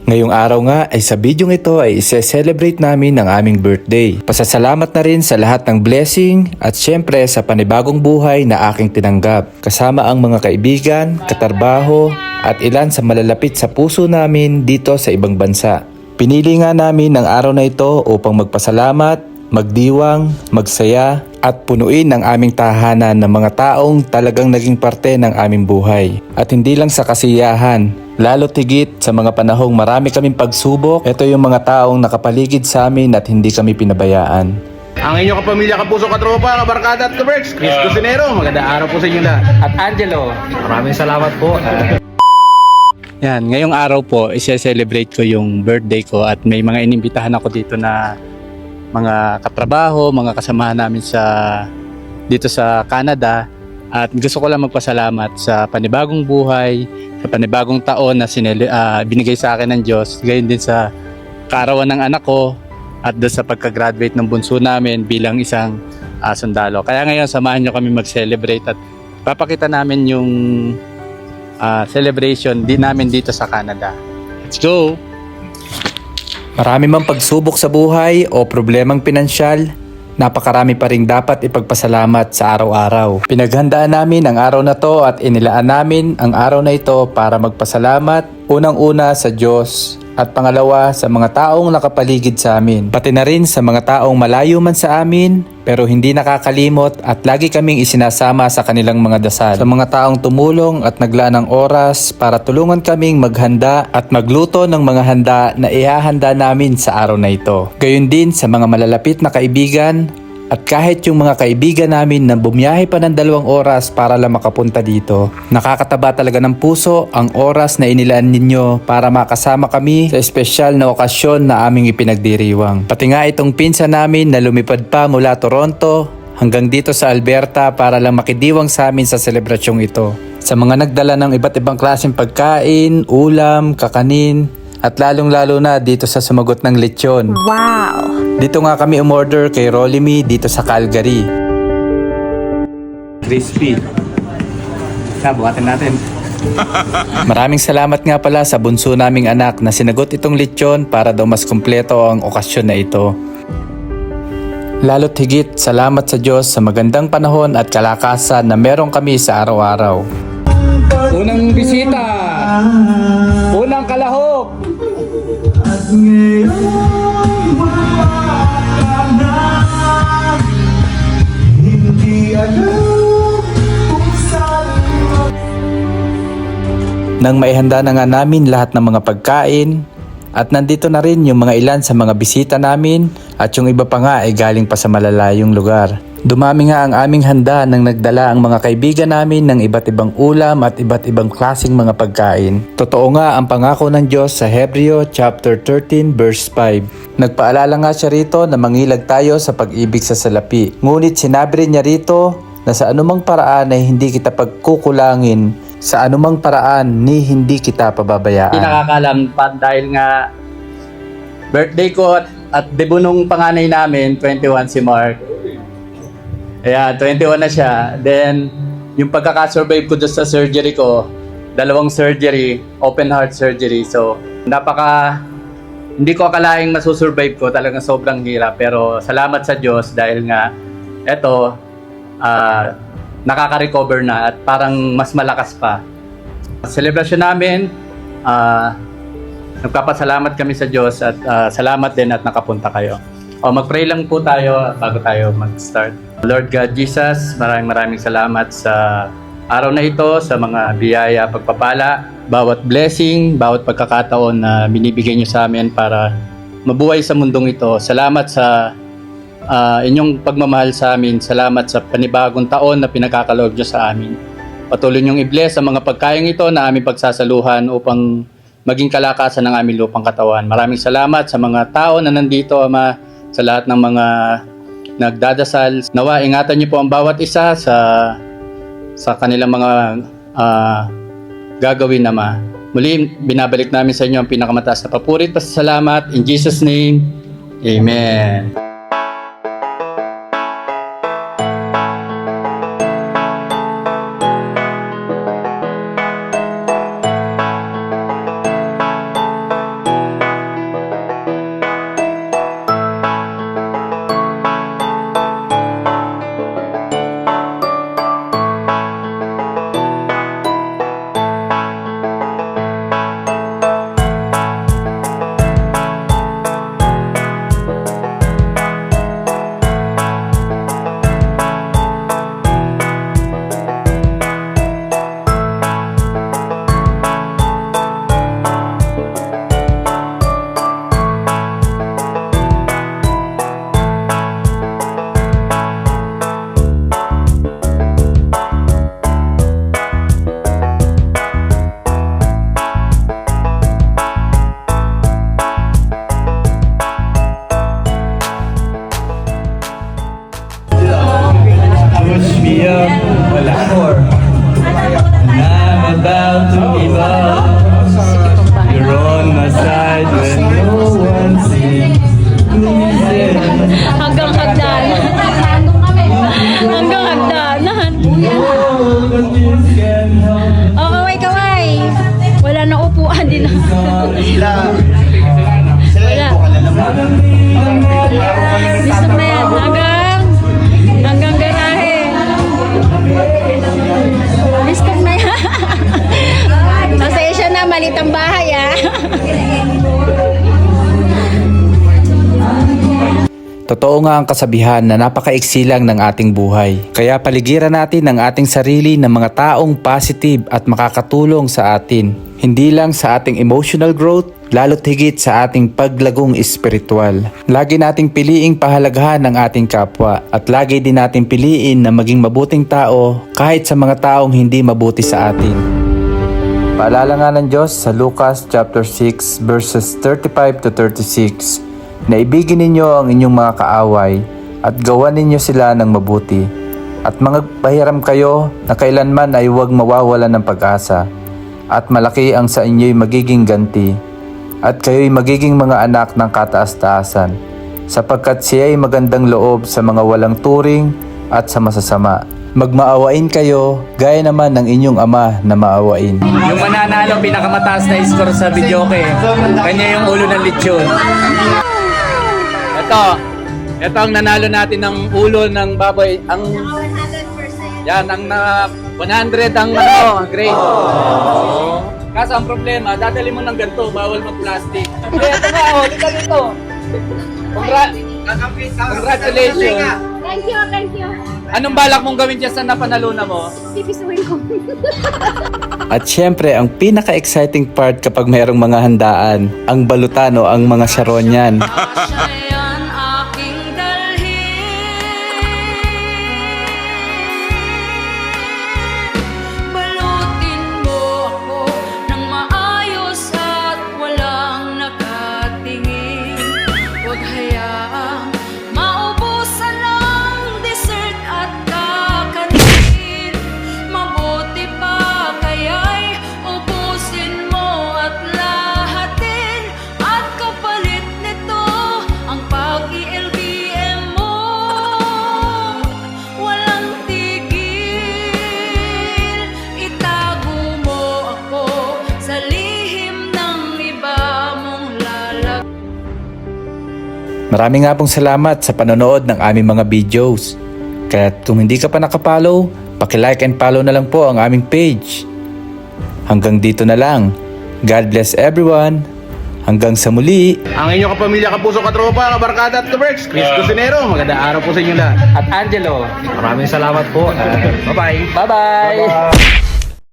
Ngayong araw nga ay sa bidyong ito ay ise-celebrate namin ang aming birthday. Pasasalamat na rin sa lahat ng blessing at syempre sa panibagong buhay na aking tinanggap. Kasama ang mga kaibigan, katrabaho at ilan sa malalapit sa puso namin dito sa ibang bansa. Pinili nga namin ang araw na ito upang magpasalamat, magdiwang, magsaya at punuin ang aming tahanan ng mga taong talagang naging parte ng aming buhay. At hindi lang sa kasiyahan, lalo tigit sa mga panahong marami kaming pagsubok, ito yung mga taong nakapaligid sa amin at hindi kami pinabayaan. Ang inyong kapamilya, kapuso, katropa, kabarkada at kaberks, Chris Cusinero, magandang araw po sa inyo lahat. At Angelo, maraming salamat po. Yan, ngayong araw po, isi-celebrate ko yung birthday ko at may mga inimbitahan ako dito na mga katrabaho, mga kasamahan namin dito sa Canada. At gusto ko lang magpasalamat sa panibagong buhay, sa panibagong taon na binigay sa akin ng Diyos. Gayon din sa kaarawan ng anak ko at doon sa pagka-graduate ng bunso namin bilang isang sundalo. Kaya ngayon, samahan nyo kami mag-celebrate at papakita namin yung celebration namin dito sa Canada. Let's go! Marami mang pagsubok sa buhay o problemang pinansyal, napakarami pa rin dapat ipagpasalamat sa araw-araw. Pinaghandaan namin ang araw na to at inilaan namin ang araw na ito para magpasalamat unang-una sa Diyos at pangalawa sa mga taong nakapaligid sa amin. Pati na rin sa mga taong malayo man sa amin pero hindi nakakalimot at lagi kaming isinasama sa kanilang mga dasal. Sa mga taong tumulong at naglaan ng oras para tulungan kaming maghanda at magluto ng mga handa na ihahanda namin sa araw na ito. Gayon din sa mga malalapit na kaibigan at kahit yung mga kaibigan namin na bumiyahe pa ng 2 oras para lang makapunta dito. Nakakataba talaga ng puso ang oras na inilaan ninyo para makasama kami sa espesyal na okasyon na aming ipinagdiriwang. Pati nga itong pinsan namin na lumipad pa mula Toronto hanggang dito sa Alberta para lang makidiwang sa amin sa selebrasyong ito. Sa mga nagdala ng iba't ibang klaseng pagkain, ulam, kakanin, at lalong-lalo na dito sa sumagot ng lechon. Wow! Dito nga kami umorder kay Rolly dito sa Calgary. Crispy. Buhatin natin. Maraming salamat nga pala sa bunso naming anak na sinagot itong lechon para daw mas kumpleto ang okasyon na ito. Lalo't higit, salamat sa Diyos sa magandang panahon at kalakasan na meron kami sa araw-araw. Unang bisita! Unang kalahok! Nang maihanda na nga namin lahat ng mga pagkain at nandito na rin yung mga ilan sa mga bisita namin at yung iba pa nga ay galing pa sa malalayong lugar. Dumami nga ang aming handa nang nagdala ang mga kaibigan namin ng iba't ibang ulam at iba't ibang klaseng mga pagkain. Totoo nga ang pangako ng Diyos sa Hebreo chapter 13 verse 5. Nagpaalala nga siya rito na mangilag tayo sa pag-ibig sa salapi. Ngunit sinabi rin niya rito na sa anumang paraan ay hindi kita pagkukulangin, sa anumang paraan ni hindi kita pababayaan. Hindi nakakalam pa dahil nga birthday ko at debut nung panganay namin, 21 si Mark. Kaya 21 na siya. Then, yung pagkakasurvive ko doon sa surgery ko, 2 surgery, open heart surgery. So, hindi ko akalaing masusurvive ko. Talagang sobrang hirap. Pero salamat sa Diyos dahil nga, eto, nakaka-recover na at parang mas malakas pa. Celebration namin, nagpapasalamat kami sa Diyos at salamat din at nakapunta kayo. Mag-pray lang po tayo bago tayo mag-start. Lord God Jesus, maraming salamat sa araw na ito, sa mga biyaya, pagpapala, bawat blessing, bawat pagkakataon na binibigay niyo sa amin para mabuhay sa mundong ito. Salamat sa inyong pagmamahal sa amin. Salamat sa panibagong taon na pinagkakaloob niyo sa amin. Patuloy niyong i-bless ang mga pagkain ito na aming pagsasaluhan upang maging kalakasan ng aming lupang katawan. Maraming salamat sa mga tao na nandito, Ama, sa lahat ng mga nagdadasal. Nawa, ingatan niyo po ang bawat isa sa kanilang mga gagawin, Ama. Muli, binabalik namin sa inyo ang pinakamataas na papuri at pasasalamat. In Jesus' name, Amen. Totoo nga ang kasabihan na napakaiksi lang ng ating buhay. Kaya paligiran natin ang ating sarili ng mga taong positive at makakatulong sa atin. Hindi lang sa ating emotional growth, lalo't higit sa ating paglagong espiritual. Lagi nating piliing pahalagahan ng ating kapwa at lagi din nating piliin na maging mabuting tao kahit sa mga taong hindi mabuti sa atin. Paalala nga ng Diyos sa Lucas chapter 6 verses 35 to 36 na ibigin ninyo ang inyong mga kaaway at gawan ninyo sila ng mabuti at mga pahiram kayo na kailanman ay huwag mawawalan ng pag-asa at malaki ang sa inyo'y magiging ganti at kayo'y magiging mga anak ng kataas-taasan sapagkat siya'y magandang loob sa mga walang turing at sa masasama. Magmaawain kayo gaya naman ng inyong ama na maawain. Yung mananalo, pinakamataas na score sa videoke. Kanya yung ulo ng lechon. Ito ang nanalo natin ng ulo ng baboy. Ang 100%. yan ang 100 ang grade. Kaso ang problema, dadali mo ng ganito, bawal mag-plastic. Hindi, ito nga, lika dito. Congratulations. Thank you. Anong balak mong gawin dyan sa napanaluna mo? Pipisuin ko. At syempre, ang pinaka-exciting part kapag mayroong mga handaan, ang balutan o ang mga sharonyan. Yan aking dalhin. Balutin mo ako ng maayos at walang nakatingin. Huwag hayaang maubusan ng dessert at kakanin. Mabuti pa kaya'y ubusin mo at lahatin. At kapalit nito ang pag-i-LBM mo. Walang tigil. Itago mo ako sa lihim ng iba mong lalag. Maraming nga pong salamat sa panonood ng aming mga videos. Kaya kung hindi ka pa nakapollow, paki-like and follow na lang po ang aming page. Hanggang dito na lang. God bless everyone. Hanggang sa muli. Ang inyong kapamilya, kapuso, katropa, kabarkada at kaberks, Chris Cusinero. Magandang araw po sa inyo lahat. At Angelo, maraming salamat po. Bye-bye. Bye-bye!